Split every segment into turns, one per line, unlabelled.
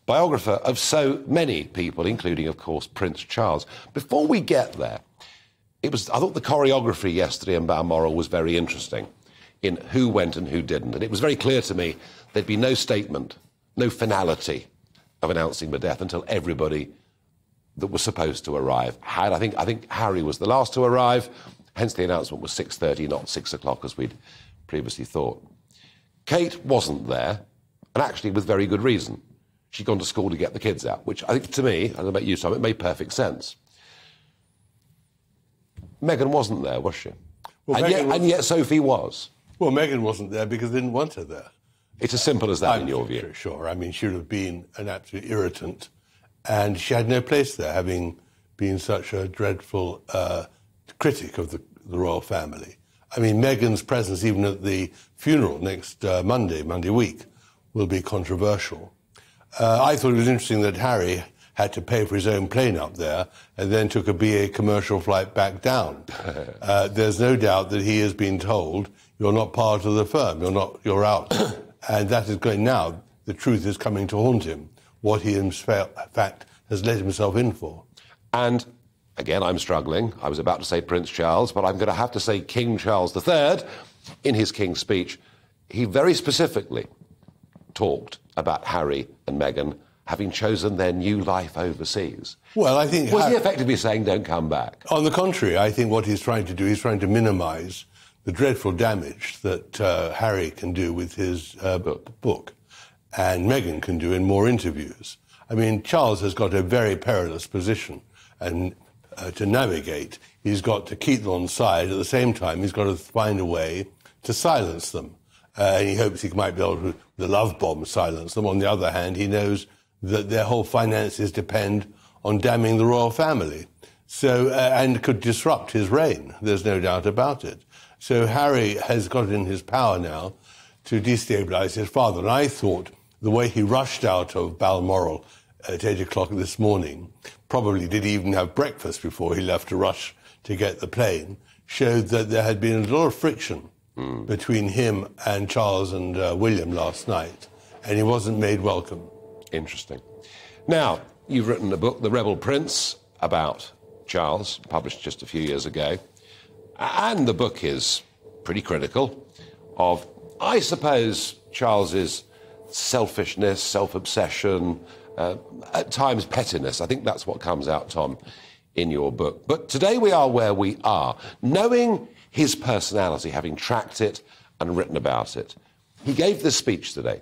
Biographer of so many people, including, of course, Prince Charles. Before we get there, I thought the choreography yesterday in Balmoral was very interesting in who went and who didn't. And it was very clear to me there'd be no statement, no finality of announcing the death until everybody that was supposed to arrive had. I think Harry was the last to arrive, hence the announcement was 6:30, not 6 o'clock as we'd previously thought. Kate wasn't there, and actually with very good reason. She'd gone to school to get the kids out, which I think, to me, I don't know about you, Tom, it made perfect sense. Meghan wasn't there, was she? Well, and yet Sophie was.
Well, Meghan wasn't there because they didn't want her there.
It's as simple as that, in your view?
Sure. I mean, she would have been an absolute irritant, and she had no place there, having been such a dreadful critic of the royal family. I mean, Meghan's presence, even at the funeral next Monday week, will be controversial. I thought it was interesting that Harry had to pay for his own plane up there and then took a BA commercial flight back down. There's no doubt that he has been told, you're not part of the firm, you're out. And that is going now. The truth is coming to haunt him, what he in fact has let himself in for.
And again, I'm struggling. I was about to say Prince Charles, but I'm going to have to say King Charles III. In his King's speech, he very specifically talked about Harry and Meghan having chosen their new life overseas.
Well, I think...
Was he effectively saying, don't come back?
On the contrary, I think what he's trying to do, he's trying to minimise the dreadful damage that Harry can do with his book, and Meghan can do in more interviews. I mean, Charles has got a very perilous position, and to navigate, he's got to keep them on side. At the same time, he's got to find a way to silence them. And he hopes he might be able to, with the love bomb, silence them. On the other hand, he knows that their whole finances depend on damning the royal family. So, and could disrupt his reign. There's no doubt about it. So Harry has got it in his power now to destabilise his father. And I thought the way he rushed out of Balmoral at 8 o'clock this morning, probably didn't even have breakfast before he left to rush to get the plane, showed that there had been a lot of friction between him and Charles and William last night, and he wasn't made welcome.
Interesting. Now, you've written a book, The Rebel Prince, about Charles, published just a few years ago, and the book is pretty critical of, I suppose, Charles's selfishness, self-obsession, at times pettiness. I think that's what comes out, Tom, in your book. But today we are where we are. Knowing his personality, having tracked it and written about it, he gave this speech today.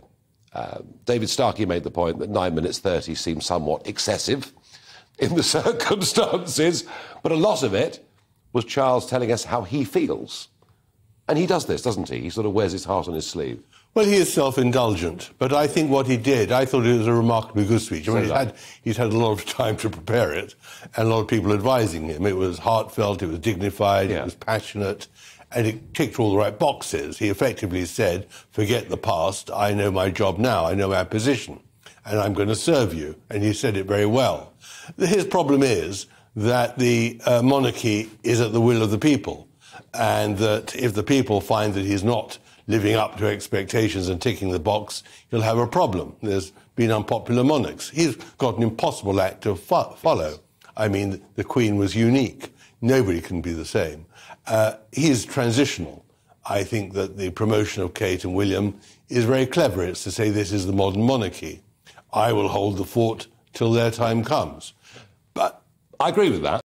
David Starkey made the point that 9 minutes 30 seems somewhat excessive in the circumstances, but a lot of it was Charles telling us how he feels. And he does this, doesn't he? He sort of wears his heart on his sleeve.
Well, he is self-indulgent, but I think what he did, I thought it was a remarkably good speech. I mean, he's had a lot of time to prepare it, and a lot of people advising him. It was heartfelt, it was dignified, It was passionate, and it ticked all the right boxes. He effectively said, forget the past, I know my job now, I know my position, and I'm going to serve you. And he said it very well. His problem is that the monarchy is at the will of the people, and that if the people find that he's not living up to expectations and ticking the box, he'll have a problem. There's been unpopular monarchs. He's got an impossible act to follow. I mean, the Queen was unique. Nobody can be the same. He's transitional. I think that the promotion of Kate and William is very clever. It's to say this is the modern monarchy. I will hold the fort till their time comes. But
I agree with that.